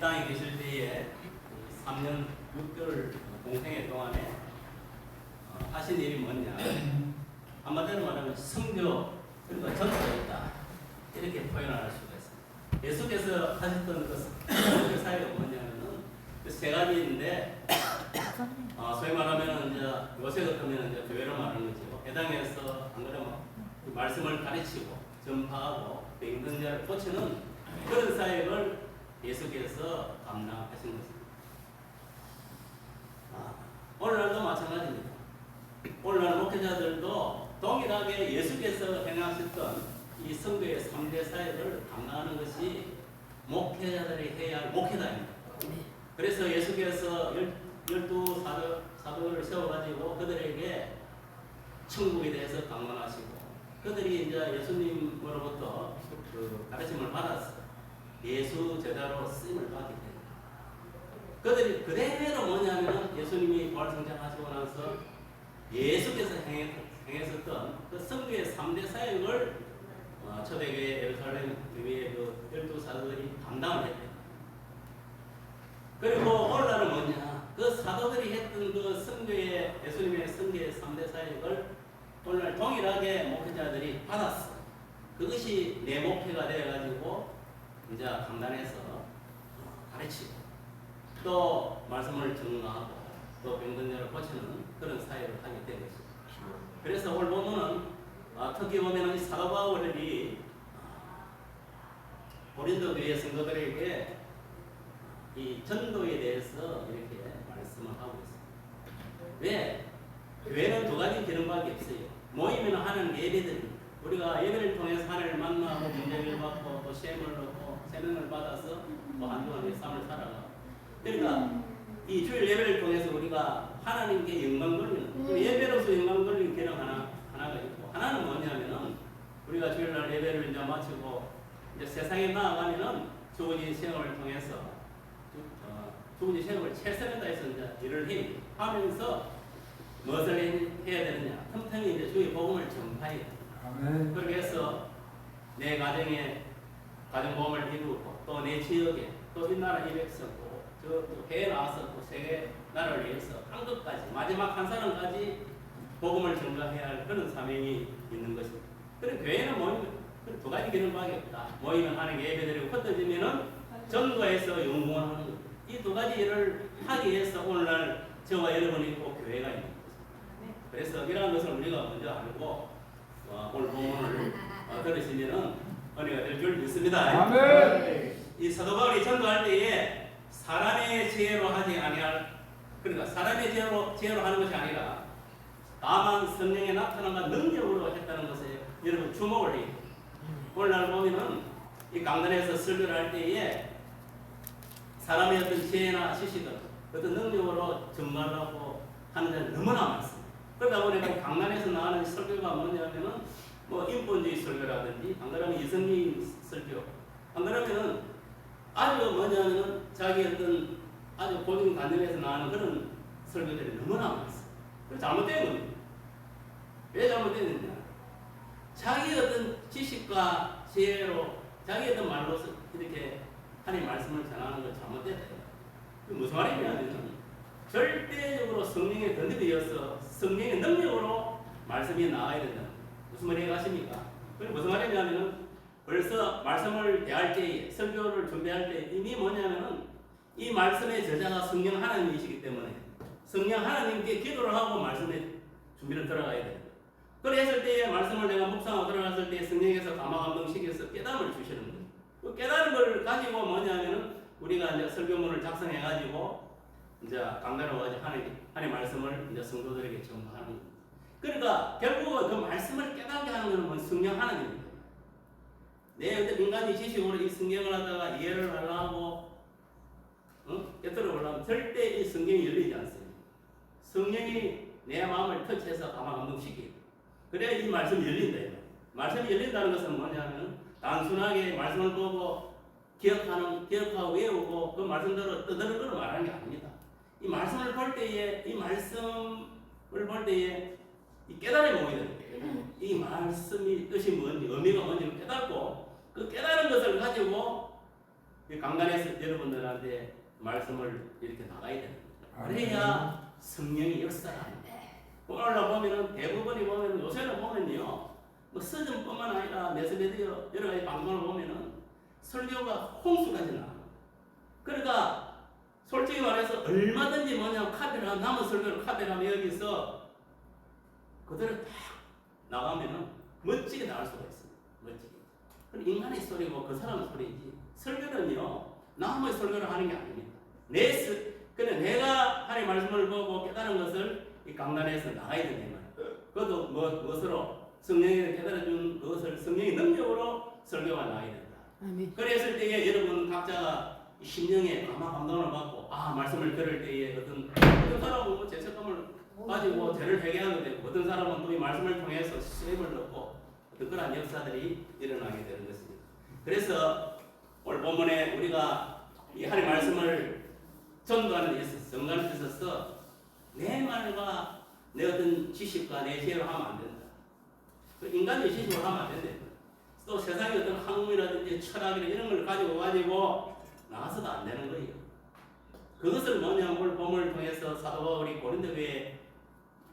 땅에 계실 때에 3년 6개월 공생애 동안에 하신 일이 뭐냐, 한마디로 말하면 성교, 그러니까 전도였다, 이렇게 표현할 수가 있습니다. 예수께서 하셨던 그 성교 사역이 뭐냐면은 그 세 가지인데, 소위 말하면 이제 요새 같으면 이제 교회로 말하는 거죠. 해당해서 안 그러면 그 말씀을 가르치고 전파하고 병든 자를 고치는 그런 사역을 예수께서 감당하신 것입니다. 오늘날도 마찬가지입니다. 오늘날 목회자들도 동일하게 예수께서 행하셨던 이 성도의 3대 사역을 감당하는 것이 목회자들이 해야 할 목회다입니다. 그래서 예수께서 12 사도를 세워가지고 그들에게 천국에 대해서 강론하시고, 그들이 이제 예수님으로부터 그 가르침을 받았어. 예수 제자로 쓰임을 받게 됩니다. 그들이 그대로 뭐냐면 예수님이 부활승천하시고 나서 예수께서 행했었던 그 성교의 3대 사역을 초대교회 예루살렘 교회의 그 12사도들이 감당을 했대요. 그리고 오늘날은 뭐냐, 그 사도들이 했던 그 성교의 예수님의 성교의 3대 사역을 오늘날 동일하게 목회자들이 받았어. 그것이 내 목회가 되어가지고 이제 강단에서 가르치고 또 말씀을 증거하고 또 병든 자를 고치는 그런 사역을 하게 된 것입니다. 그래서 오늘 보면은 특히 보면은 사도 바울이 고린도 교회 성도들에게 이 전도에 대해서 이렇게 말씀을 하고 있습니다. 왜? 교회는 두 가지 기능밖에 없어요. 모이면 하는 예배들입니다. 우리가 예배를 통해서 하나님을 만나고 문제를 받고 또 시험을 얻고 세능을 받아서 또 한동안의 삶을 살아가. 그러니까 이 주일 예배를 통해서 우리가 하나님께 영광 돌리는 예배로서 영광 돌리는 기능 하나가 있고, 하나는 뭐냐면은 우리가 주일날 예배를 이제 마치고 이제 세상에 나아가면은 주어진 시험을 통해서 주어진 시험을 최선을 다해서 이제 일을 하면서 무엇을 해야 되느냐? 틈틈이 이제 주의 복음을 전파해야 됩니다. 그렇게 해서 내 가정에 가정복음을 이루고 또 내 지역에 또 이 나라 이 백성 또 해외 나와서 또 세계 나라를 위해서 한 것까지 마지막 한 사람까지 복음을 전가해야 할 그런 사명이 있는 것입니다. 그리고 교회는 모이면 두 가지 기능밖에 없다. 모이면 하는 예배드리고 흩어지면은 전도해서 연구하는 것. 이 두 가지 일을 하기 위해서 오늘날 저와 여러분이 꼭 교회가 있는 것입니다. 그래서 이러한 것을 우리가 먼저 알고 오늘 본문을 들으시면은 은혜가 될 줄 믿습니다. 아멘. 이 사도 바울이 전도할 때에 사람의 지혜로 하지 아니할, 그러니까 사람의 지혜로 하는 것이 아니라 다만 성령의 나타남과 능력으로 했다는 것에 여러분 주목을 해요. 오늘날 보면은 이 강단에서 설교를 할 때에 사람의 어떤 지혜나 지식을 어떤 능력으로 전달하고 하는 데는 너무나 많습니다. 그러다 보니까 강단에서 나가는 설교가 뭐냐면은 뭐 인본주의 설교라든지, 안 그러면 이성주의 설교, 안 그러면은 아주 뭐냐면은 자기 어떤 아주 고정관념에서 나가는 그런 설교들이 너무나 많습니다. 그래서 잘못된 겁니다. 왜 잘못됐느냐? 자기 어떤 지식과 지혜로 자기 어떤 말로서 이렇게 하나님 말씀을 전하는 걸 잘못됐다. 무슨 말이냐면 절대적으로 성령의 던집이어서 성령의 능력으로 말씀이 나와야 된다. 무슨 말이 가십니까? 그게 무슨 말이냐면은 벌써 말씀을 대할 때에 설교를 준비할 때 이미 뭐냐면은 이 말씀의 저자가 성령 하나님이시기 때문에 성령 하나님께 기도를 하고 말씀의 준비를 들어가야 됩니다. 그랬을 때에 말씀을 내가 묵상하고 들어갔을 때 성령에서 감화감동시켜서 깨달음을 주시는 거예요. 그 깨달은 걸 가지고 뭐냐면은 우리가 이제 설교문을 작성해 가지고 이제 강단으로 가지고 하나님 말씀을 이제 성도들에게 전파하는 겁니다. 그러니까 결국은 그 말씀을 깨닫게 하는 것은 뭐 성령 하나님입니다. 내 어떤 인간의 지식으로 이 성경을 하다가 이해를 하려고 깨달아 보려면 절대 이 성경이 열리지 않습니다. 성령이 내 마음을 터치해서 감화감동시키고 그래야 이 말씀이 열린다. 말씀이 열린다는 것은 뭐냐면 단순하게 말씀을 보고 기억하고 외우고 그 말씀대로 떠드는 걸 말하는 게 아닙니다. 이 말씀을 볼 때에 이 깨달음이 오게 됩니다. 이 말씀이 뜻이 뭔지 의미가 뭔지를 깨닫고 그 깨달은 것을 가지고 이 강단에서 여러분들한테 말씀을 이렇게 나가야 됩니다. 그래야 성령이 역사합니다. 오늘날 보면은 대부분이 보면은 요새는 보면요, 뭐 서점뿐만 아니라 매스미디어 여러 가지 방송을 보면은 설교가 홍수까지 나옵니다. 그러니까 솔직히 말해서 얼마든지 뭐냐 카피를 남은 설교를 카피하면 여기서 그대로 딱 나가면은 멋지게 나갈 수가 있습니다. 멋지게. 인간의 소리고 그 사람의 소리지. 설교는요 남의 설교를 하는 게 아닙니다. 그냥 내가 하나님의 말씀을 보고 깨달은 것을 이 강단에서 나가야 된단 말이에요. 그것도 무엇으로 성령이 깨달아준 그것을 성령의 능력으로 설교가 나가야 된다. 아멘. 그랬을 때에 여러분 각자가 심령에 아마 감동을 받고 말씀을 들을 때에 어떤 사람은 뭐 죄책감을 가지고 죄를 회개하게 되고 어떤 사람은 또 이 말씀을 통해서 수입을 넣고 특별한 역사들이 일어나게 되는 것입니다. 그래서 오늘 본문에 우리가 이 하나님의 말씀을 전도하는 데 있어서 정갈에 있어서 내 말과 내 어떤 지식과 내 지혜로 하면 안 된다. 인간의 지식으로 하면 안 된다. 또 세상의 어떤 학문이라든지 철학이나 이런 걸 가지고 나와서도 안 되는 거예요. 그것을 뭐냐 오늘 본문을 통해서 사도 바울이 고린도 교회에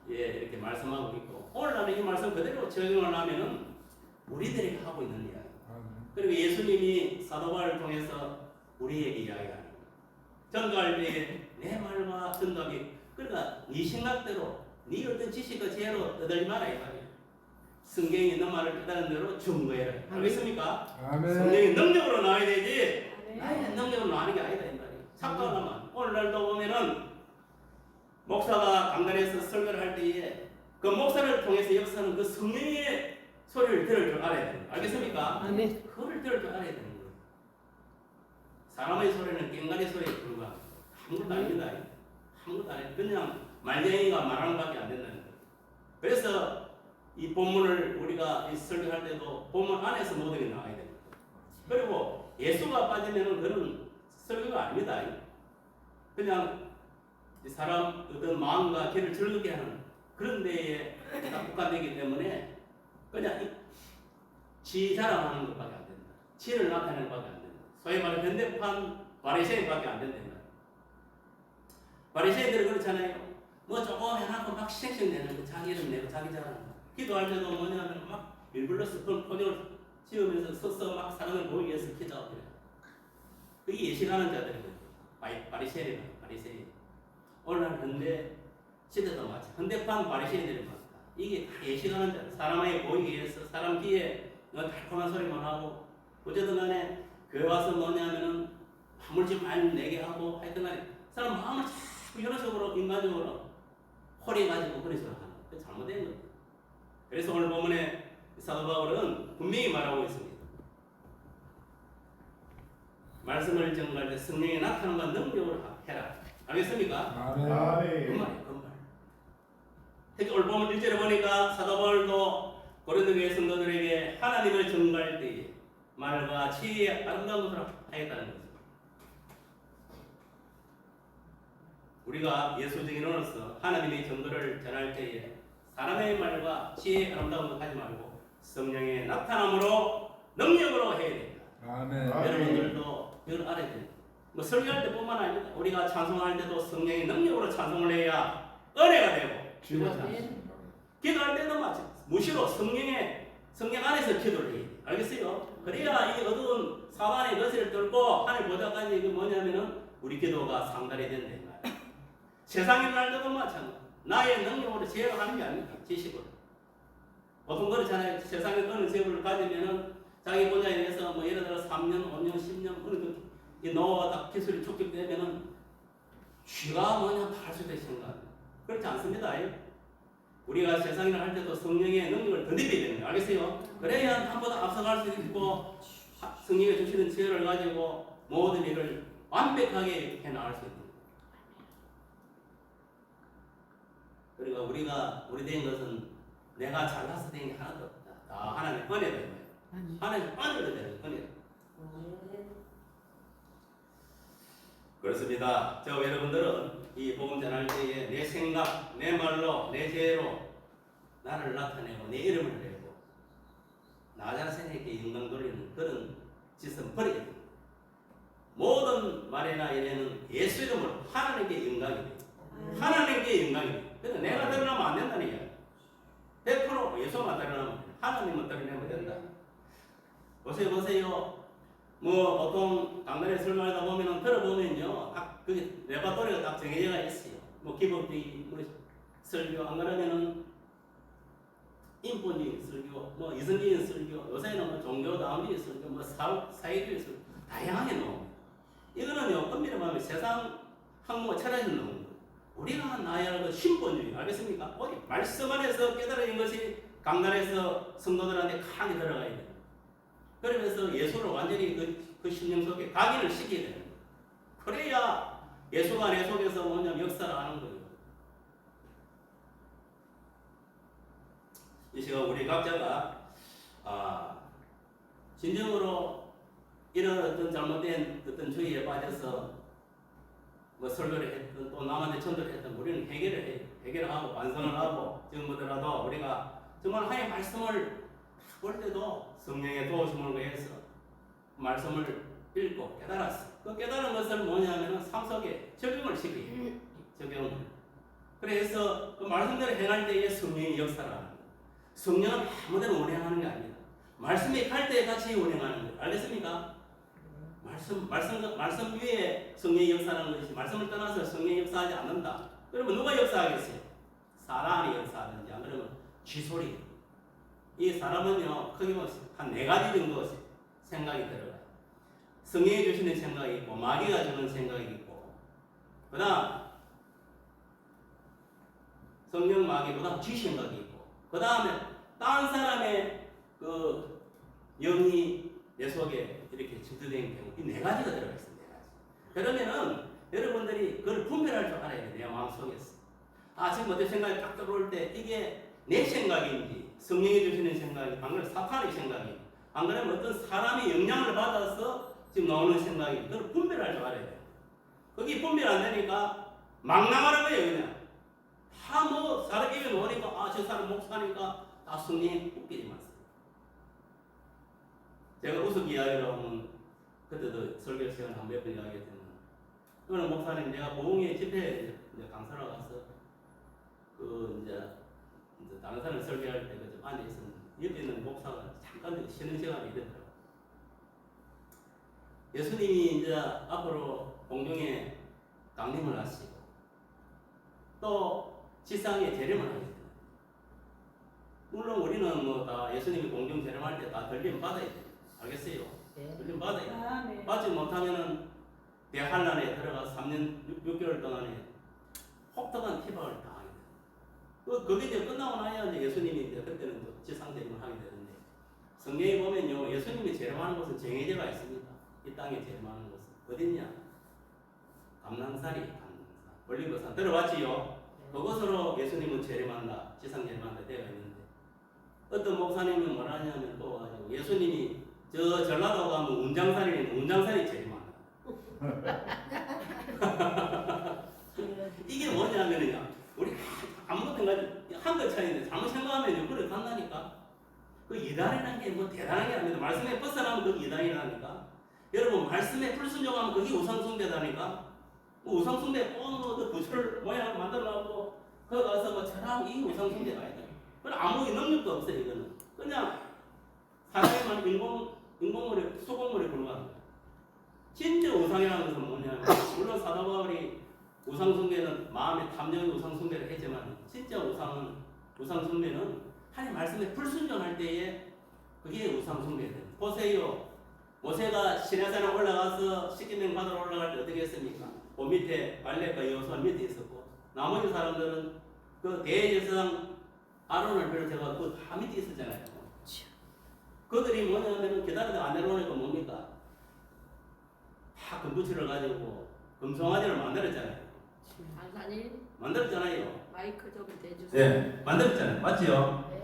이렇게 말씀하고 있고 오늘날은 이 말씀 그대로 적용을 하면은 우리들에게 하고 있는 이야기. 그리고 예수님이 사도 바울을 통해서 우리에게 이야기하는 거예요. 전도할 때 내 말과 전도하기 그러니까 네 생각대로 네 어떤 지식과 지혜로 떠들지 마라 이 말이에요. 성경에 있는 말을 깨달은 대로 증거해라. 알겠습니까? 성경의 능력으로 나와야 되지 나의 능력으로 나가는 게 아니다 이 말이에요. 착각하면 오늘날도 보면은 목사가 강단에서 설교를 할 때에 그 목사를 통해서 역사하는 그 성령의 소리를 들을 줄 알아야 됩니다. 알겠습니까? 아멘. 그걸 들을 줄 알아야 되는 거예요. 사람의 소리는 깽가리 소리에 불과합니다. 아무것도 아닙니다. 아무것도 아니에요. 그냥 말쟁이가 말하는 밖에 안 된다는 거예요. 그래서 이 본문을 우리가 설교할 때도 본문 안에서 모든 게 나와야 됩니다. 그리고 예수가 빠지면은 그런 설교가 아닙니다. 그냥 사람 어떤 마음과 귀를 즐겁게 하는 그런 데에 국한되기 때문에 그냥 지 자랑하는 것밖에 안 된다. 지를 나타내는 것밖에 안 된다. 소위 말해 현대판 바리새인밖에 안 된다. 바리새인들은 그렇잖아요. 뭐 조금 해놓고 막 시행시행 내는 거, 자기 이름 내고 자기 자랑. 기도할 때도 뭐냐면 막 일불러서 그런 포장을 지으면서 서서 막 사랑을 보이기 위해서 기도하고 그래요. 그게 예식하는 자들이거든요. 바리새인이에요. 바리새인. 오늘날 현대 시대도 마찬가지. 현대판 바리새인들이 많다. 이게 다 예식하는 자들. 사람에게 보이기 위해서 사람 귀에 달콤한 소리만 하고 어쨌든 간에 교회 와서 뭐냐면은 화물집 많이 내게 하고 하여튼 간에 사람 마음을 자꾸 현실적으로 인간적으로 홀해가지고 그런 식으로 하는 거. 잘못된 거예요. 그래서 오늘 본문에 사도 바울은 분명히 말하고 있습니다. 말씀을 전갈 때 성령이 나타나는 건 능력으로 해라. 알겠습니까? 그 말이에요. 그 말. 특히 오늘 보면 1절에 보니까 사도 바울도 고린도 교회 성도들에게 하나님을 전갈 때에 말과 지혜의 아름다운 것을 하겠다는 거죠. 우리가 예수적인으로서 하나님의 전도를 전할 때에 사람의 말과 지혜의 아름다운 것 하지 말고 성령의 나타남으로 능력으로 해야 됩니다. 아멘. 여러분들도 이걸 알아야 됩니다. 뭐 설교할 때뿐만 아니라 우리가 찬송할 때도 성령의 능력으로 찬송을 해야 은혜가 되고 기도할 때도 마찬가지. 무시로 성령 안에서 기도를 해야 돼요. 알겠어요? 그래야 이 어두운 사단의 거슬을 뚫고 하늘 보좌까지 이게 뭐냐면은 우리 기도가 상달이 된다. 세상에 날 때도 마찬가지. 나의 능력으로 제어를 하는 게 아닙니다. 지식으로. 보통 그렇잖아요. 세상에 어느 제어를 가지면은 자기 보좌에 대해서 뭐 예를 들어 3년, 5년, 10년 어느 이 노하우가 기술이 축적되면은 쥐가 뭐냐 팔 수도 있습니다. 그렇지 않습니다. 우리가 세상을 할 때도 성령의 능력을 덧입어야 되는 거예요. 알겠어요? 그래야 한보다 앞서갈 수 있고 성령이 주시는 지혜를 가지고 모든 일을 완벽하게 해나갈 수 있는 거예요. 그러니까 우리가 우리 된 것은 내가 잘나서 된 게 하나도 없다. 다 하나님의 은혜다. 하나님의 은혜로 되는 은혜. 그렇습니다. 저 여러분들은 이 복음 전할 때에 내 생각, 내 말로, 내 죄로 나를 나타내고 내 이름을 내고 나 자신에게 영광 돌리는 그런 짓은 버려야 됩니다. 모든 말이나 이래는 예수 이름으로 하나님께 영광이에요. 하나님께 영광이에요. 그래서 내가 드러나면 안 된다는 얘기야. 100% 예수만 드러나면 하나님만 드러내면 된다. 보세요. 뭐 보통 강단에 설명하다 보면은 들어보면요, 그게 레파토리가 딱 정해져가 있어요. 뭐 기본적인 우리 설교 안 그러면은 인본적인 설교, 뭐 이성적인 설교, 요새는 뭐 종교다운적인 설교, 뭐 사회주의 설교 다양하게 나옵니다. 이거는요, 엄밀히 말하면 세상 학문과 철학에서 나오는 거예요. 우리가 나야 할 그 신본주의, 알겠습니까? 어디 말씀 안에서 깨달은 것이 강단에서 성도들한테 강하게 들어가야 돼요. 그러면서 예수를 완전히 그 심령 속에 각인을 시켜야 되는 거예요. 그래야 예수가 내 속에서 뭐냐면 역사를 하는 거예요. 이 시간 우리 각자가 진정으로 이런 어떤 잘못된 어떤 주의에 빠져서 뭐 설교를 했든 또 남한테 전도를 했든 우리는 해결을 해요. 해결을 하고 반성을 하고 지금 뭐더라도 우리가 정말 하나님의 말씀을 볼 때도 성령의 도우심을 위해서 말씀을 읽고 깨달았어. 그 깨달은 것을 뭐냐면은 삶 속에 적용을 시켜요. 적용을. 그래서 그 말씀대로 행할 때에 성령의 역사를 하는 거예요. 성령은 아무데나 운행하는 게 아닙니다. 말씀이 갈 때 같이 운행하는 거예요. 알겠습니까? 말씀 위에 성령의 역사라는 것이 말씀을 떠나서 성령의 역사하지 않는다. 그러면 누가 역사하겠어요? 사람이 역사하든지 안 그러면 쥐소리. 이 사람은요, 크게 보면 한 4가지 정도 생각이 들어가요. 성령이 주시는 생각이 있고, 마귀가 주는 생각이 있고, 그 다음, 성령 마귀, 그 다음 쥐 생각이 있고, 그 다음에 다른 사람의 그 영이 내 속에 이렇게 집중된 경우, 이 4가지가 들어가 있어요, 4가지. 그러면은 여러분들이 그걸 분별할 줄 알아야 돼요, 내 마음 속에서. 지금 어떤 생각이 딱 들어올 때, 이게 내 생각인지, 성령이 주시는 생각이, 안 그러면 사탄의 생각이, 안 그러면 어떤 사람의 영향을 받아서 지금 나오는 생각이, 그걸 분별할 줄 알아야 돼요. 거기 분별 안 되니까 막 나가는 거예요, 그냥. 다 뭐, 사람 입에 놓으니까, 저 사람 목사니까 다 성령이 웃기지 마세요. 제가 우습게 이야기를 하면, 그때도 설교 시간 한 몇 번 이야기했지만, 어느 목사님, 내가 보흥회 집회에 이제 강사로 가서, 이제 다른 사람 설교할 때 좀 앉아있었는데, 옆에 있는 목사가 잠깐 쉬는 시간에 이러더라고요. 예수님이 이제 앞으로 공중에 강림을 하시고, 또 지상에 재림을 하게 됩니다. 물론 우리는 뭐 다 예수님이 공중 재림할 때 다 들림 받아야 돼요. 알겠어요? 네. 들림 받아야 돼요. 네. 받지 못하면은 대환란에 들어가서 3년 6개월 동안에 혹독한 피박을 당하게 돼요. 그게 이제 끝나고 나야 이제 예수님이 이제 그때는 지상 재림을 하게 되는데, 성경에 보면요, 예수님이 재림하는 곳은 정해져가 있습니다. 이 땅에 재림하는 곳은 어딨냐? 감난산이 올리브산 들어봤지요? 그곳으로 예수님은 재림한다, 지상 재림한다 되어 있는데, 어떤 목사님은 뭐라 하냐면 또 가지고 예수님이 저 전라도 가면 운장산이 재림한다. 이게 뭐냐면요, 우리 아무것도 한것 차이인데 잘못 생각하면 그래 간다니까. 그 이단이라는 게 뭐 대단한 게 아닙니다. 말씀에 벗어나면 그게 이단이라니까. 여러분, 말씀에 불순종하면 그게 우상숭배다니까. 뭐 우상숭배 그 부처를 모양 만들어놓고 거기 가서 뭐 저랑 이게 우상숭배가 아니다. 그럼 아무 능력도 없어요. 이거는 그냥 사람만 인공물에 소금물에 불과한 거야. 진짜 우상이라는 것은 뭐냐면, 물론 사도 바울이 우상숭배는 마음의 탐욕이 우상숭배를 했지만, 진짜 우상숭배는 하나님 말씀에 불순종할 때에 그게 우상숭배예요. 보세요. 모세가 시내산에 올라가서 십계명 받으러 올라갈 때 어떻게 했습니까? 그 밑에 발레가 여호수아 밑에 있었고, 나머지 사람들은 그 대제사장 아론을 비롯해서 그 다 밑에 있었잖아요. 그들이 뭐냐면 기다리다가 안 내려오니까 뭡니까? 다 금부치를 가지고 금송아지를 만들었잖아요. 강사님 만들었잖아요. 마이크 좀 대주세요. 네, 만들었잖아요. 맞죠? 네.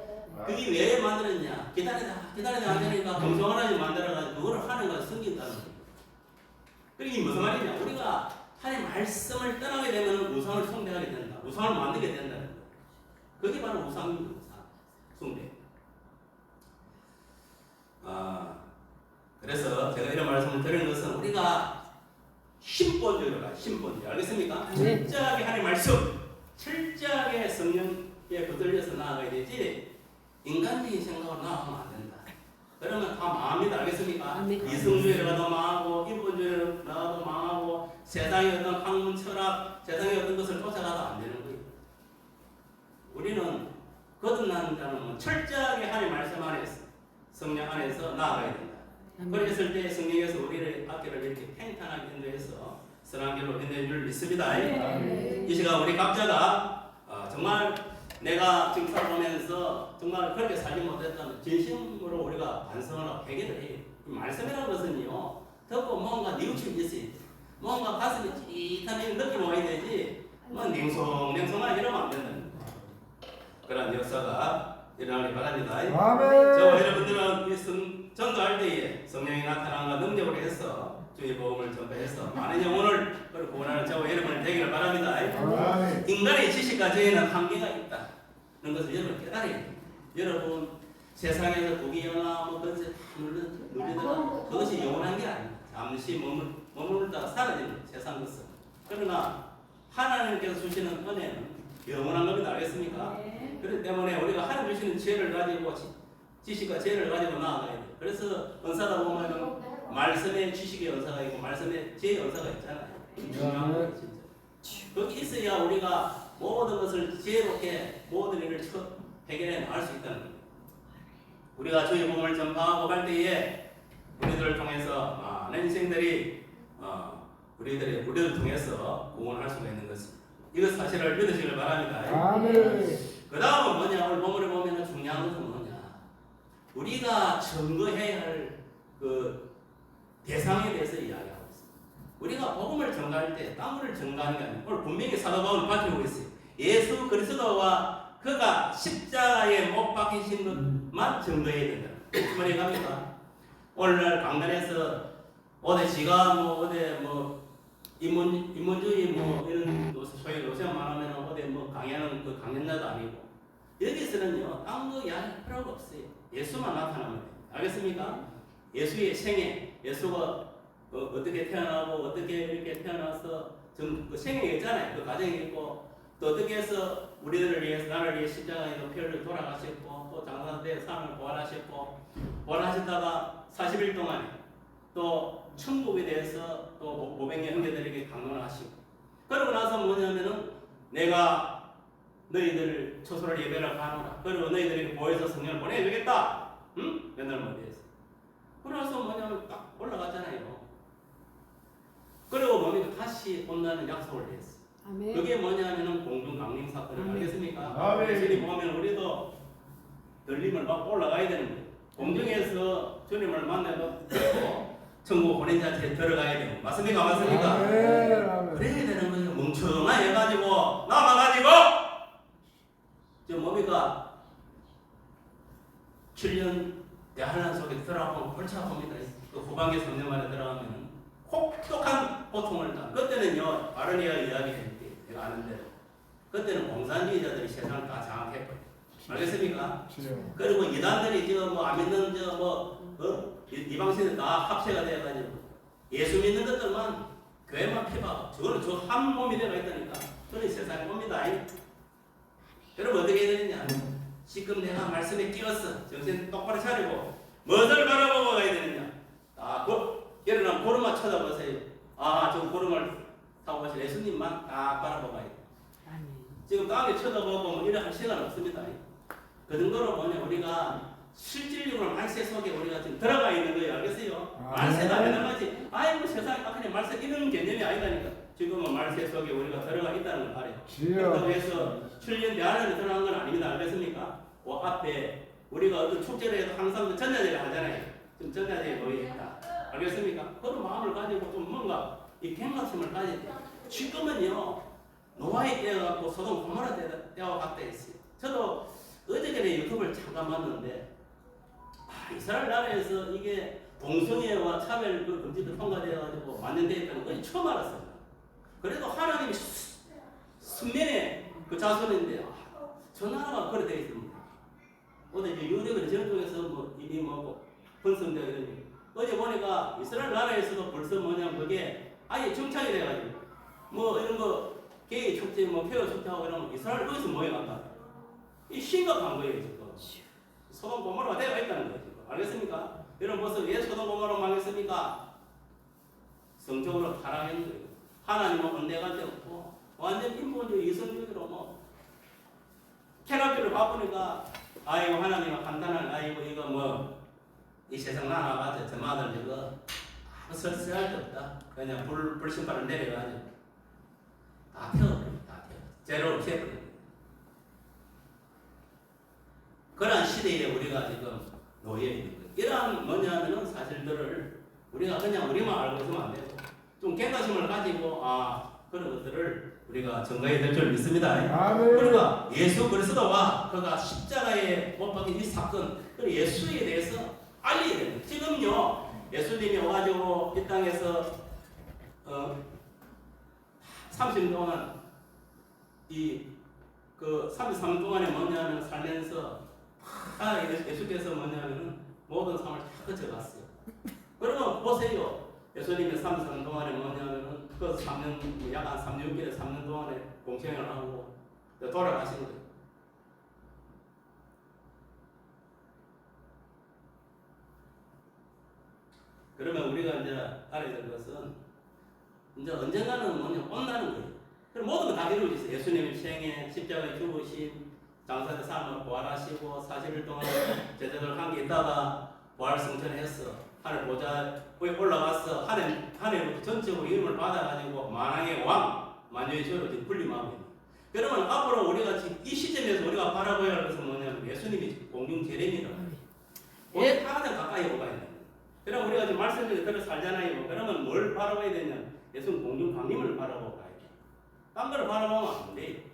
그게 왜 만들었냐? 기다리다 안 되니까 금송아지 만들어가지고 그걸 하는 걸 숨긴다는 거예요. 그게 무슨 말이냐? 우리가 하나님의 말씀을 떠나게 되면 우상을 숭배하게 된다. 우상을 만들게 된다는 거예요. 그게 바로 우상 숭배. 그래서 제가 이런 말씀을 드리는 것은, 우리가 신본주의로 가. 신본주의. 알겠습니까? 네. 철저하게 하나님 말씀, 철저하게 성령에 붙들려서 나아가야 되지 인간적인 생각으로 나아가면 안 된다. 그러면 다 망합니다. 알겠습니까? 아멘. 이성주의로 가도 망하고 인본주의로 나가도 망하고 세상의 어떤 학문 철학, 세상의 어떤 것을 쫓아가도 안 되는 거예요. 우리는 거듭나는 자는 철저하게 하나님 말씀 안에서 성령 안에서 나아가야 된다. 그랬을 때 성령에서 우리를 앞길을 이렇게 팽탄하게 인도해서 선한 길로 인도해 줄 믿습니다. 이 시간 우리 각자가 정말 내가 지금 살아보면서 정말 그렇게 살지 못했다면 진심으로 우리가 반성을 하고 회개를 해요. 말씀이라는 것은요, 듣고 뭔가 뉘우침이 있어야 돼. 뭔가 가슴이 찌릿한 느낌이 와야 되지, 뭐 냉송냉송한 이러면 안 된다. 그런 역사가 일어나기 바랍니다. 아멘. 저와 여러분들은 전도할 때에 성령이 나타나는 능력으로 해서 주의 복음을 전파해서 많은 영혼을 구원하는 저와 여러분을 되기를 바랍니다. 아멘. 인간의 지식과 저에는 한계가 있다는 것을 여러분 깨달아야 돼요. 여러분 세상에서 부귀영화 뭐 그것을 누리다가 그것이 영원한 게 아닙니다. 잠시 머물다가 사라지는 세상 것은. 그러나 하나님께서 주시는 은혜는 영원한 겁니다. 알겠습니까? 그렇기 때문에 우리가 하나님 주시는 지혜를 가지고 지식과 지혜를 가지고 나아가야 돼요. 그래서 은사다 보면 말씀의 지식의 은사가 있고 말씀의 지혜의 은사가 있잖아요. 중요한 거예요, 진짜. 그게 있어야 우리가 모든 것을 지혜롭게 모든 일을 해결해 나갈 수 있다는 거예요. 우리가 주의 복음을 전파하고 갈 때에 우리들을 통해서 많은 인생들이 우리를 통해서 구원할 수가 있는 것입니다. 이것 사실을 믿으시길 바랍니다. 아멘. 그 다음은 뭐냐? 오늘 본문에 보면 중요한 것은 뭐냐? 우리가 증거해야 할 그 대상에 대해서 이야기하고 있습니다. 우리가 복음을 전가할 때 땀을 전가하는 게 아니고 오늘 분명히 사도 바울은 밝히고 있어요. 예수 그리스도와 그가 십자가에 못 박히신 것만 증거해야 된다. 무슨 말이 갑니까? 오늘날 강단에서 어디 지가 인문주의 이런 소위 요새 말하면 어디 강의하는 그 강연자도 아니고 여기서는요 딴 거 이야기 필요가 없어요. 예수만 나타나면 돼요. 알겠습니까? 예수의 생애, 예수가 어떻게 태어나고 어떻게 이렇게 태어나서 그 생애가 있잖아요. 그 과정이 있고 또 어떻게 해서 우리들을 위해서 나를 위해 십자가에서 피를 돌아가셨고 또 장사대 삶을 부활하셨고 부활하셨다가 40일 동안에 또 천국에 대해서 또 500년 형제들에게 강론을 하시고 그러고 나서 뭐냐면은 내가 너희들 초소를 예배를 하노라. 그리고 너희들에게 보혜사 성령을 보내주겠다. 응? 맨날 못해서. 그래서 뭐냐면 딱 올라갔잖아요. 그리고 뭡니까? 다시 온다는 약속을 했어. 아멘. 그게 뭐냐면은 공중 강림 사건을 아멘. 알겠습니까? 아멘. 예수님 보면 우리도 들림을 받고 올라가야 되는 거예요. 공중에서 주님을 만나도 천국 보낸 자체에 들어가야 되고 맞습니까? 맞습니까? 아멘. 아멘. 그래야 되는 거예요. 멍청하게 해가지고 남아가지고 저 뭡니까? 7년 대한란 속에 들어가면 골치 아픕니다. 그 후반기 3년 만에 들어가면 혹독한 고통을 당. 그때는요 바르니아 이야기했는데 제가 아는 대로 그때는 공산주의자들이 세상을 다 장악했거든요. 알겠습니까? 그리고 이단들이 안 믿는 이방신들 다 합체가 되어가지고 예수 믿는 것들만 교회만 피박. 저거는 저 한 몸이 되어 있다니까. 그런 세상에 옵니다. 여러분 어떻게 해야 되느냐? 지금 내가 말씀에 끼었어. 정신 똑바로 차리고 무엇을 바라보고 가야 되느냐? 일어나면 구름만 쳐다보세요. 저 구름을 타고 가실 예수님만 딱 바라보고 가야 돼. 지금 땅에 쳐다보고 이래 할 시간 없습니다. 그 정도로 우리가 실질적으로 말세 속에 우리가 지금 들어가 있는 거예요. 알겠어요? 말세가 대단하지. 아이고 세상에 그냥 말세 이런 개념이 아니다니까. 지금은 말세 속에 우리가 들어가 있다는 걸 알아요. 그렇다고 해서 7년 대안에 들어간 건 아닙니다. 알겠습니까? 그 앞에 우리가 어떤 축제를 해도 항상 전야제를 하잖아요. 좀 전야제에 모여있다. 알겠습니까? 그런 마음을 가지고 좀 뭔가 이 경각심을 가져야 돼요. 지금은요 노아의 때가 갖고 소돔 고모라 때와 같다 했어요. 저도 어저께 유튜브를 잠깐 봤는데 이스라엘 나라에서 이게 동성애와 차별 금지도 통과되어가지고 만연되어 있다는 걸 처음 알았어요. 그래도 하나님이 순면에 그 자손인데 저 나라가 그래 되어 있습니다. 어제 유대인 저쪽에서 이미 번성되어 있는 어제 보니까 이스라엘 나라에서도 벌써 그게 아예 정착이 돼가지고 뭐 이런 거 게이 축제, 뭐 폐허 축제하고 이러면 이스라엘 거기서 모여간다. 이 심각한 거예요 지금. 소돔 고모라가 되어 있다는 거예요 지금. 알겠습니까? 여러분 벌써 왜 소돔 고모라 망했습니까? 성적으로 타락한 거예요. 하나님은 은혜가 되었고 완전 인본주의 이성주의로 뭐 캐나비를 바꾸니까 아이고 하나님은 판단을 아이고 이거 뭐 이 세상 나가가지고 저마들 이거 아무 쓸쓸할 데 없다. 그냥 불신발을 내려가지고 다 태워버립니다. 다 태워. 제로 피해버립니다. 그러한 시대에 우리가 지금 놓여 있는 거예요. 이러한 뭐냐면은 사실들을 우리가 그냥 우리만 알고 있으면 안 되고 좀 객관심을 가지고 그런 것들을 우리가 전가해야 될 줄 믿습니다. 아멘. 그러니까 예수 그리스도와 그가 십자가에 못 박힌 이 사건, 그 예수에 대해서 알려야 됩니다. 지금요 예수님이 와가지고 이 땅에서 30년 동안 그 33년 동안에 뭐냐면 살면서 예수께서 뭐냐면은 모든 삶을 다 거쳐갔어요. 그러면 보세요. 예수님이 33년 동안에 뭐냐면은 그 3년, 약 한 3, 6개월, 3년 동안에 공생을 하고 돌아가신 거예요. 그러면 우리가 이제 알아야 될 것은 이제 언젠가는 뭐냐 온다는 거예요. 그럼 모든 거 다 이루어졌어요. 예수님의 생애, 십자가에 죽으신, 장사의 삶을 부활하시고 40일 동안 제자들 함께 있다가 부활 승천했어. 하늘 보좌에 올라가서 하늘 전적으로 이름을 받아가지고 만왕의 왕, 만유의 주로 지금 군림하고 있는. 그러면 앞으로 우리가 지금 이 시점에서 우리가 바라봐야 할 것은 뭐냐면 예수님이 공중 재림이라고. 우리 가장 가까이 오가 있는. 그럼 우리가 지금 말씀 중에 들어 살잖아요. 그러면 뭘 바라봐야 되냐? 예수님 공중 강림을 바라보고 가야 돼. 딴 거를 바라보면 안 돼.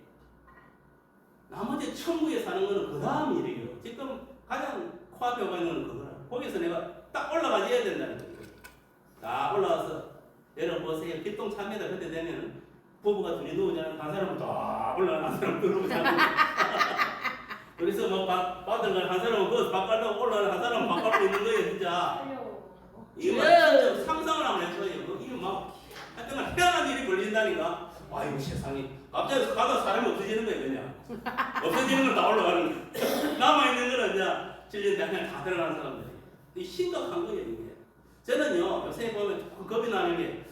나머지 천국에 사는 거는 그 다음 일이에요. 지금 가장 코앞에 오가 있는 건 그거라. 거기서 내가 딱 올라가야 된다는 거예요. 딱 올라와서 여러분 보세요. 기똥차입니다. 그때 되면 부부가 둘이 누우잖아요. 한 사람은 딱 올라가 한 사람은 들어오고 자고. 그래서 뭐 받은 걸 한 사람은 그 바깥으로 올라가 한 사람은 바깥으로 있는 거예요. 진짜. 이거 진짜 상상을 한번 해줘요. 이거 막 하여튼 희한한 일이 벌린다니까. 아이고 세상에. 갑자기 가다 사람이 없어지는 거예요. 그냥. 없어지는 건 다 올라가는 거예요. 남아있는 거는 이제 질린데 그냥 다 들어가는 사람들. 이 심각한 거예요. 이게. 저는요 요새 보면 조금 겁이 나는 게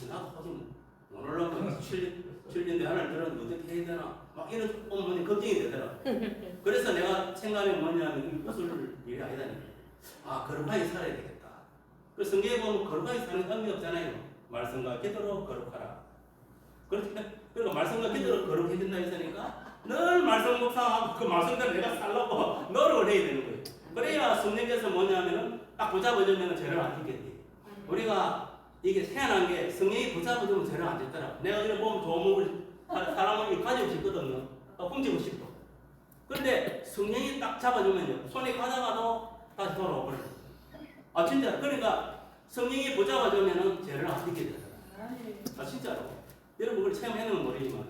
나도 요즘 못 올라가면 질린데 하나를 들었는데 어떻게 해야 되나 막 이런 어머니 걱정이 되더라. 그래서 내가 생각이 뭐냐면 이것을 일이 아니다니까. 거룩하게 살아야 되겠다. 그 성경에 보면 거룩하게 사는 의미 없잖아요. 말씀과 기도로 거룩하라. 그러니까 말씀과 기도로 거룩해진다 했으니까 늘 말씀 묵상하고 그 말씀대로 내가 살려고 노력을 해야 되는 거예요. 그래야 성령께서 뭐냐면은 딱 붙잡아주면 죄를 안 짓게 돼. 우리가 이게 희한한 게 성령이 붙잡아주면 죄를 안 짓더라. 내가 이렇게 보면 좋은 사람을 가지고 싶거든요. 훔치고 싶어. 그런데 성령이 딱 잡아주면요. 손이 가다가도 다시 돌아오거든요. 진짜. 그러니까 성령이 붙잡아주면은 죄를 안 짓게 되더라. 진짜로. 여러분 그걸 체험해놓은 모르지만.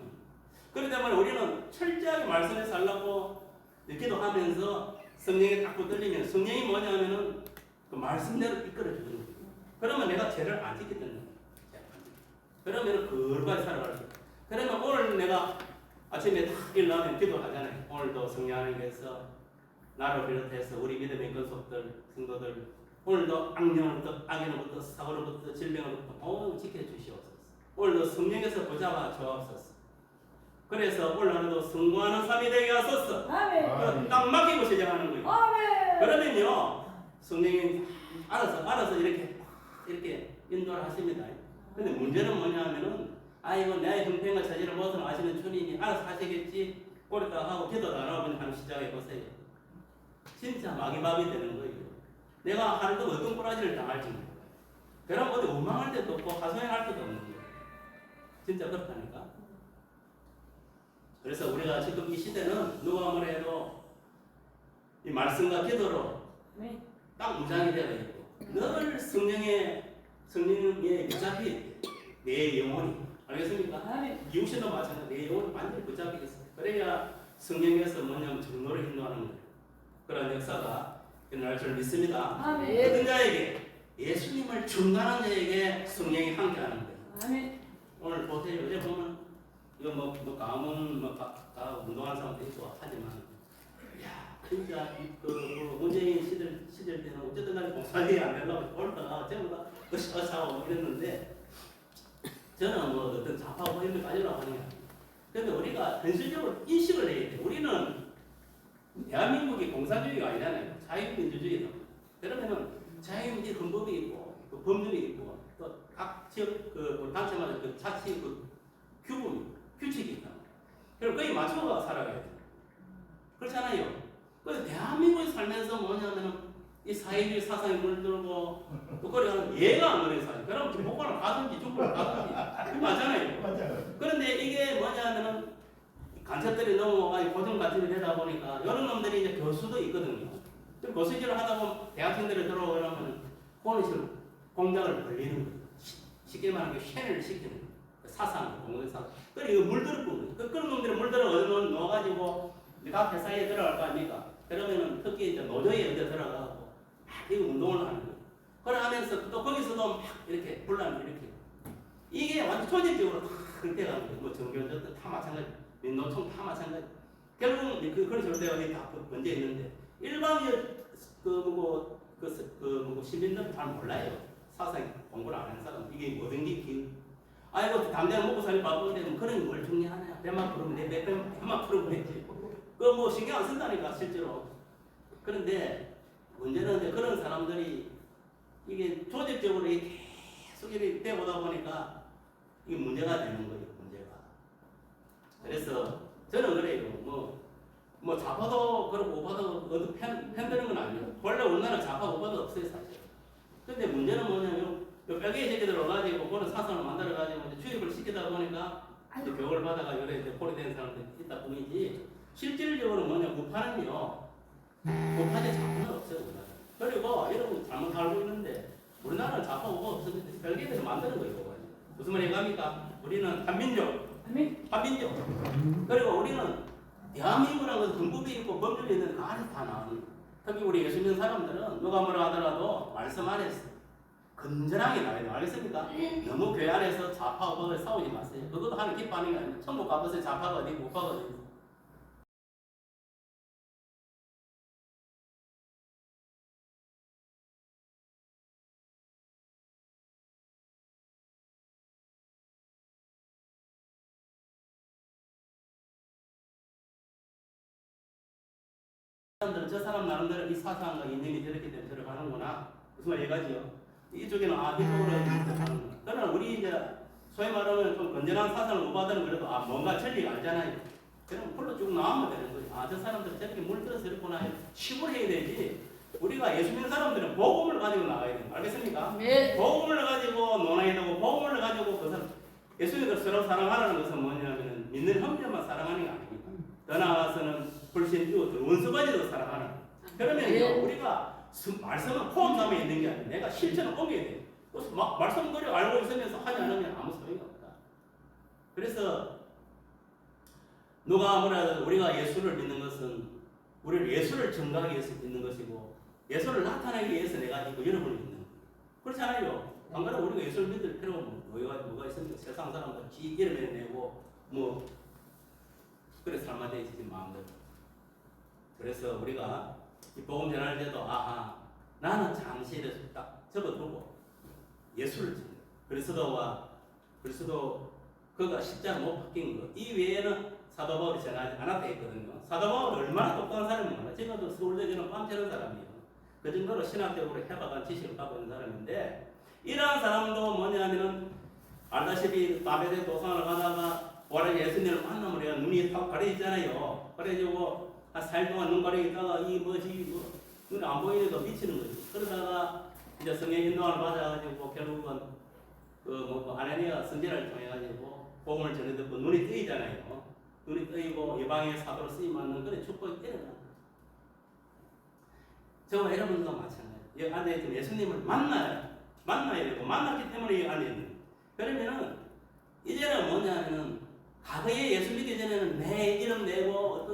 그렇기 때문에 우리는 철저하게 말씀에 살라고 기도하면서 성령이 딱 붙들리면 성령이 뭐냐면은 그 말씀대로 이끌어주는 거예요. 그러면 내가 죄를 안 짓게 되는 거예요. 그러면 거룩하게 살아갈 수 있어요. 그러면 오늘 내가 아침에 딱 일어나면 기도하잖아요. 오늘도 성령 하나님께서 나를 비롯해서 우리 믿음의 근속들, 성도들 오늘도 악령으로부터 악에로부터 사고로부터 질병으로부터 지켜주시옵소서. 오늘도 성령에서 보좌가 주옵소서. 그래서 오늘 하루도 성공하는 삶이 되게 하소서. 딱 맡기고 시작하는 거예요. 그러면요 성령이 알아서 이렇게 인도를 하십니다. 근데 문제는 뭐냐면은 이거 내 형편과 처지를 무엇을 아시는 주님이 알아서 하시겠지. 꼬리딱 하고 기도도 안 하고 그냥 시작해 보세요. 진짜 마귀밥이 되는 거예요. 내가 하루도 어떤 꼬라지를 당할지 모르고. 그럼 어디 원망할 데도 없고 하소연할 데도 없는 거예요. 진짜 그렇다니까. 그래서 우리가 지금 이 시대는 누가 뭐래도 이 말씀과 기도로 딱 무장이 되어 있고 늘 성령의 붙잡히 내 영혼이 알겠습니까? 이웃신도 마찬가지 내 영혼이 완전히 붙잡히 있어요. 그래야 성령에서 뭐냐면 정로를 인도하는 거예요. 그런 역사가 일어날 줄 믿습니다. 어떤 자에게 예수님을 중간한 자에게 성령이 함께하는 거예요. 아멘. 오늘 보세요. 어제 보면 이거 가문 운동하는 사람도 있고 하지만 야 진짜 문재인 시절 때는 어쨌든 간에 공사일이 안 되려고 올다가 전부 다 어사하고 이랬는데 저는 뭐 어떤 좌파고 이런 거 따지려고 하는 게 아니에요. 그런데 우리가 현실적으로 인식을 해야 돼요. 우리는 대한민국이 공산주의가 아니잖아요. 자유민주주의다. 그러면은 자유민주주의 헌법이 있고 또 법률이 있고 또 각 지역 단체마다 그 자치 규칙이 있다. 그럼 거기 맞춰서 살아가야 돼. 그렇잖아요. 그래서 대한민국에 살면서 뭐냐면은 이 사회주의 사상이 물들고 또 그래 얘가 안 그래 사실. 그럼 북한을 가든지 중국을 가든지 그 맞잖아요. 맞아요. 그런데 이게 뭐냐면은 간첩들이 넘어가지고 고정간첩이 되다 보니까 이런 놈들이 이제 교수도 있거든요. 교수질을 하다 보면 대학생들이 들어오려면 혼이실 공장을 벌리는 거예요. 쉽게 말하면 쉔을 시키는 거예요. 사상, 공동사상. 그래 이거 물들었고 그런 놈들이 물들어 어디 넣어가지고 각 회사에 들어갈 거 아닙니까? 그러면은 특히 이제 노조에 어디 들어가고 이거 운동을 하는 거예요. 그래 하면서 또 거기서도 막 이렇게 분란을 일으키고 이게 완전 조직적으로 다 그렇게 가는 거예요. 뭐 정교조도 다 마찬가지. 민노총 다 마찬가지. 결국 그런 식으로 되어 다 문제 있는데 일반적 시민들은 잘 몰라요. 사상 공부를 안 하는 사람 이게 모든 게 길. 아이고 담장 먹고 살기 바쁜데 그런 뭘 중요하냐? 배만 풀으면 내 배만 풀으면 되지. 그 뭐 신경 안 쓴다니까 실제로. 그런데 문제는 이제 그런 사람들이 이게 조직적으로 계속 이렇게 되보다 보니까 이게 문제가 되는 거예요. 문제가. 그래서 저는 그래요. 뭐 좌파도 그렇고 우파도 어디 편드는 건 아니에요. 원래 우리나라 좌파 우파도 없어요 사실. 근데 문제는 뭐냐면 뼈개의 새끼들 와가지고 그런 사상을 만들어가지고 주입을 시키다 보니까 이제 교육을 받아가 이래 이제 포리된 사람들이 있다 뿐이지 실질적으로 뭐냐 우파는요 우파제 좌파는 없어요 우리나라. 그리고 이런 잘못 알고 있는데 우리나라는 좌파 우파 없었는데 별개들이 만드는 거예요. 무슨 말이 갑니까? 우리는 한민족. 그리고 우리는 대한민국이라는 것은 헌법이 있고 법률이 있는 그 안에 다 나오는. 특히 우리 예수 믿는 사람들은 누가 뭐라 하더라도 말씀 안에서 건전하게 나와야 돼요. 알겠습니까? 너무 교회 안에서 좌파 우파를 싸우지 마세요. 그것도 하는 기뻐하는 게 아니에요. 천국 가보세요. 좌파가 어디고 우파가 어디고. 사람들은 저 사람 나름대로 이 사상과 이념이 저렇게 되면 저렇게 하는구나. 무슨 말 얘기하지요? 이쪽에는 이쪽으로 이렇게 하는 거야. 그러나 우리 이제 소위 말하면 좀 건전한 사상을 못 받으면 그래도 뭔가 진리가 알잖아요. 그럼 풀로 쭉 나오면 되는 거예요. 저 사람들 저렇게 물들어서 이렇구나. 치부를 해야 되지. 우리가 예수 믿는 사람들은 복음을 가지고 나가야 돼요. 알겠습니까? 네. 복음을 가지고 논해야 되고 복음을 가지고 그 사람 예수님을 서로 사랑하라는 것은 뭐냐면 믿는 형제만 사랑하는 게 아닙니다. 더 나아가서는 불신주, 원수까지도 사랑하는. 그러면 우리가 말씀은 포함함에 있는 게 아니라 내가 실천을 옮겨야 돼. 그래서 말씀 그래 알고 있으면서 하지 않으면 아무 소용이 없다. 그래서 누가 뭐라도 우리가 예수를 믿는 것은 우리를 예수를 증거하기 위해서 믿는 것이고 예수를 나타내기 위해서 내가 있고 여러분을 믿는 거예요. 그렇잖아요. 안 그러면 우리가 예수를 믿을 필요가 뭐가 있습니까? 세상 사람들 지 이름에 내고 뭐 그래 삶아 되지 마음대로. 그래서 우리가 이 복음 전할 때도 나는 잠시 이래서 딱 접어두고 예수를 전해. 그리스도 그가 십자가 못 박힌 거. 이 외에는 사도 바울이 전하지 않았다 했거든요. 사도 바울이 얼마나 똑똑한 사람인가. 지금도 서울대교는 뺨치는 사람이에요. 그 정도로 신학적으로 해박한 지식을 갖고 있는 사람인데 이러한 사람도 뭐냐면은 알다시피 바벨의 도상을 가다가 오래 예수님을 만나면 해야 눈이 탁 가려지잖아요. 그래가지고 한 4일 동안 눈 가리다가 눈이 안 보이니까 미치는 거지. 그러다가 이제 성령 인도를 받아가지고 결국은 아나니아 선지자를 통해가지고 복음을 전해 듣고 눈이 뜨이잖아요. 눈이 뜨이고 예방의 사도로 쓰임 받는 그런 축복이 일어나. 저와 여러분도 마찬가지. 이 안에 지금 예수님을 만나야 되고 만났기 때문에 이 안에 있는. 그러면은 이제는 뭐냐면은 과거에 예수 믿기 전에는 내 이름 내고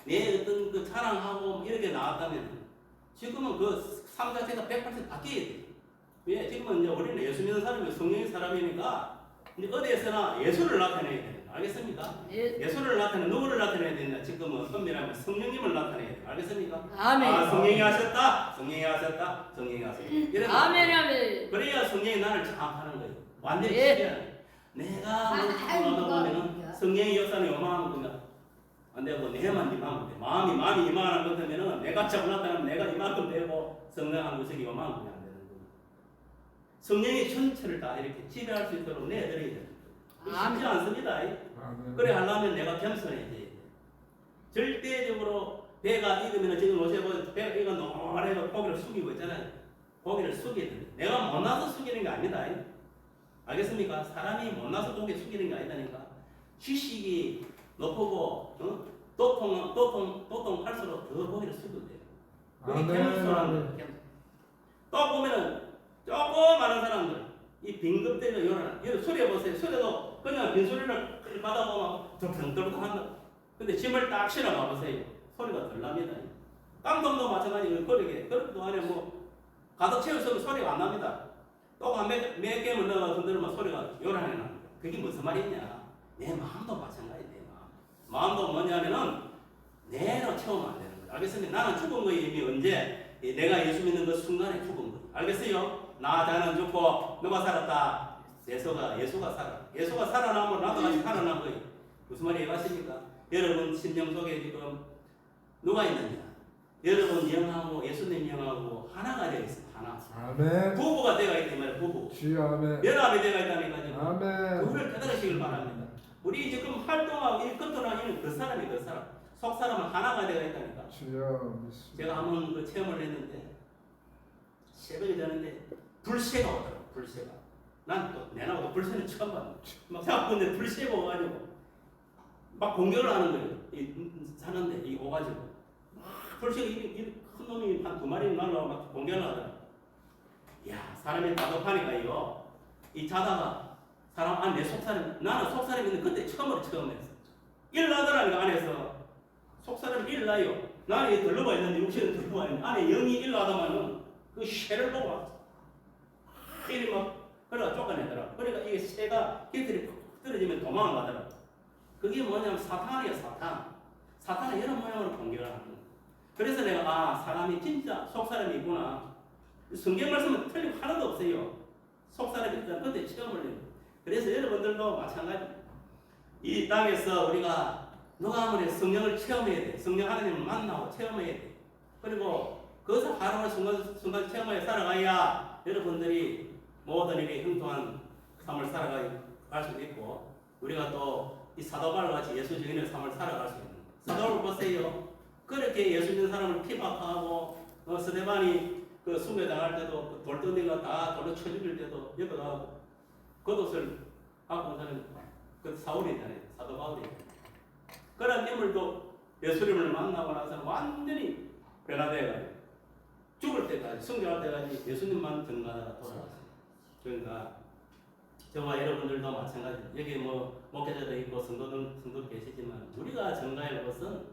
내 어떤 그 자랑하고 이렇게 나왔다면 지금은 그 삶 자체가 100% 바뀌어야 돼. 왜? 지금은 이제 우리는 예수 믿는 사람이 성령의 사람이니까 이제 어디에서나 예수를 나타내야 돼요. 알겠습니까? 예. 예수를 나타내 누구를 나타내야 되냐? 지금은 엄밀하면 성령님을 나타내야 돼요. 알겠습니까? 아멘. 아, 성령이 하셨다. 성령이 하셨다. 성령이 하셨다. 이런 거. 아멘 아멘. 그래야 성령이 나를 장악하는 거예요. 완전히 예. 지배하는. 내가 아이고, 보면은 성령의 역사는 요만한 거면 안 되고 내만 이만큼 돼. 마음이 이만한 것 같으면은 내가 자꾸 나타나면 내가 이만큼 되고 성령 한 구석이 요만큼이 안 되는 거예요. 성령의 전체를 다 이렇게 지배할 수 있도록 내드려야 돼요. 쉽지 않습니다. 아멘. 그래 하려면 내가 겸손해야 돼. 절대적으로 배가 익으면 지금 오세요. 배가 익어 노래가 고기를 숙이고 있잖아요. 고기를 숙여야 돼. 내가 못나서 숙이는 게 아니다. 알겠습니까? 사람이 못나서 고기 숙이는 게 아니다니까. 지식이 높고 도통할수록 더 고기를 숙여야 돼요. 그게 아멘. 겸손한 거예요. 또 보면은 조그마한 사람들 이 빈급대가 요란한 여기 소리 보세요. 소리도 그냥 빈소리를 받아보면 덜덜덜 한다. 근데 짐을 딱 실어 봐보세요. 소리가 덜 납니다. 깡통도 마찬가지로 거리게 그릇도 안에 뭐 가득 채워서 소리가 안 납니다. 또몇 개만 넣어 흔들면 소리가 요란하게 납니다. 그게 무슨 말이냐? 내 마음도 마찬가지예요. 내 마음도 뭐냐면은 내로 채우면 안 되는 거예요. 알겠습니까? 나는 죽은 거예요. 이미 언제 내가 예수 믿는 그 순간에 죽은 거예요. 알겠어요? 나 자는 죽고 누가 살았다? 예수가 살아. 예수가 살아나면 나도 같이 살아난 거예요. 무슨 말이 이해가십니까? 여러분 심령 속에 지금 누가 있느냐? 여러분 영하고 예수님 영하고 하나가 되어 있어요. 하나. 아멘. 부부가 되어 있단 말이에요. 부부. 주여 아멘. 연합이 되어 있다니까 지금. 아멘. 그걸 깨달으시길 바랍니다. 우리 지금 활동하고 일끝도나는 그 사람이 그 사람. 속 사람은 하나가 되어 있다니까. 주여 믿습니다. 제가 한번 그 체험을 했는데 새벽에 자는데 불새가 오더라고. 불새가. 난 또 내나보다 불새는 처음 봤는데 막 생각하는데 불새가 오가지고 막 공격을 하는 거예요. 사는데 이 오가지고 막 불새가 큰 놈이 한 2마리 날라와 막 공격을 하더라고. 야 사람이 다급하니까 이거 이 자다가 사람 안 내 속사람 나는 속사람이 있는데 그때 처음 했어. 일나더라니까 안에서 속사람이 일나요. 나는 들러가 있는데 육신은 들러가 있는데 안에 영이 일나더만은 그 쇠를 보고 왔어. 이리 막 그래가 쫓아내더라. 그러니까 이게 새가 깃들이 푹 떨어지면 도망을 가더라. 그게 뭐냐면 사탄이야 사탄. 사탄은 여러 모양으로 공격을 하는 거야. 그래서 내가 사람이 진짜 속사람이 있구나. 성경 말씀은 틀린 거 하나도 없어요. 속사람이 있다. 그때 체험을 해요. 그래서 여러분들도 마찬가지. 이 땅에서 우리가 누가 아무리 성령을 체험해야 돼. 성령 하나님을 만나고 체험해야 돼. 그리고 그것을 하루하루 순간 체험하여 살아가야 여러분들이 모든 일이 형통한 삶을 살아갈 수 있고 우리가 또 이 사도바울 같이 예수 증인의 삶을 살아갈 수 있는 거예요. 사도바울 보세요. 그렇게 예수 믿는 사람을 피박하고 스데반이 그 숭배당할 때도 돌덩이가 다 돌로 쳐 죽일 때도 옆에 가고 겉옷을 갖고 온 사람이 그 사울이잖아요. 사도 바울이. 그런 인물도 예수님을 만나고 나서 완전히 변화되어가지고 죽을 때까지 순교할 때까지 예수님만 증거하다가 돌아갔어요. 그러니까 저와 여러분들도 마찬가지. 여기 뭐 목회자도 있고 성도도 계시지만 우리가 증거할 것은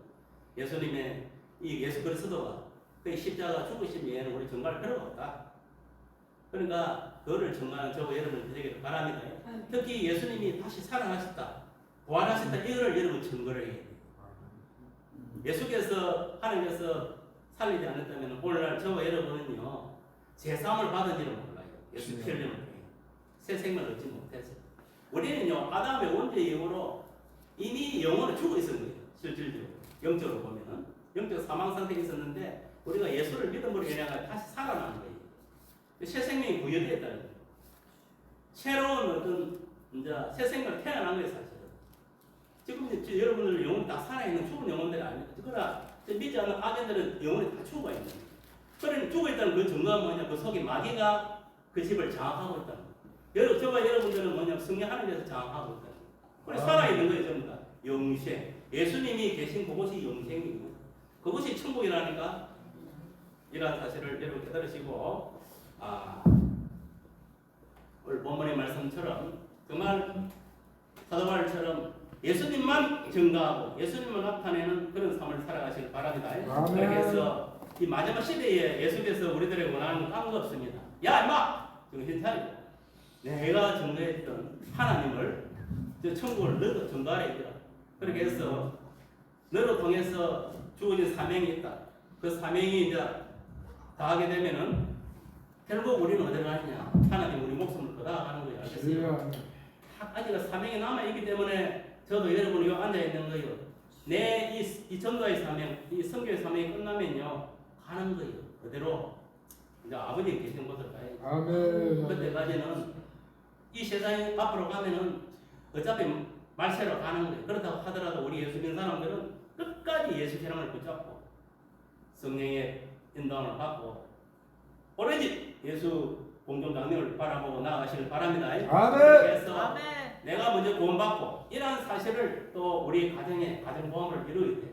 예수님의 이 예수 그리스도가 그 십자가 죽으신 외에는 우리 증거할 필요가 없다. 그러니까 그거를 증거하는 저와 여러분 되기를 바랍니다. 특히 예수님이 다시 살아나셨다, 부활하셨다 이거를 여러분 증거를 해야 돼요. 예수께서 하나님께서 살리지 않았다면 오늘날 저와 여러분은요 제사함을 받은지를 몰라요. 예수 피 흘림을 통해 새 생명을 얻지 못했어요. 우리는요 아담의 원죄 이후로 이미 영혼은 죽어 있었는 거예요. 실질적으로 영적으로 보면은 영적 사망 상태에 있었는데 우리가 예수를 믿음으로 인해 다시 살아난 거예요. 새 생명이 부여되었다는 거예요. 새로운 어떤 이제 새 생명을 태어난 거예요 사실은. 지금 이제 여러분들 영혼이 다 살아있는 죽은 영혼들이 아닙니다. 그러나 믿지 않는 악인들은 영혼이 다 죽어 있는 거예요. 그러니 죽어 있다는 그 증거가 뭐냐? 그 속에 마귀가 그 집을 장악하고 있다는 거예요. 저와 여러분들은 뭐냐? 성령 하나님께서 장악하고 있다는 거예요. 그래 살아있는 거예요 전부 다. 영생. 예수님이 계신 그곳이 영생이고 그것이 천국이라니까 이러한 사실을 여러분 깨달으시고 오늘 본문의 말씀처럼 정말 사도바울처럼 예수님만 증거하고 예수님을 나타내는 그런 삶을 살아가시길 바랍니다. 아멘. 그래서 이 마지막 시대에 예수께서 우리들에게 원하는 건 아무것도 없습니다. 야 임마! 정신 차리고 내가 증거했던 하나님을 저 천국을 너도 증거하라 있더라. 그렇게 해서 너로 통해서 주어진 사명이 있다. 그 사명이 이제 다하게 되면은 결국 우리는 어디로 가느냐? 하나님 우리 목숨을 거다가는 거예요. 알겠어요? 아직 사명이 남아 있기 때문에 저도 여러분이 여기 앉아 있는 거예요. 내 이 전도의 사명, 이 선교의 사명이 끝나면요 가는 거예요. 그대로 이제 아버지 계신 곳을 가야죠. 아멘. 그때까지는 이 세상에 앞으로 가면은 어차피 말세로 가는 거예요. 그렇다고 하더라도 우리 예수 믿는 사람들은 끝까지 예수 신앙을 붙잡고 성령의 인도함을 받고 오로지 예수 공동 강림을 바라보고 나아가시길 바랍니다. 아멘. 그래서 아멘. 내가 먼저 구원받고 이러한 사실을 또 우리 가정에 가정보험을 이루어야 돼요.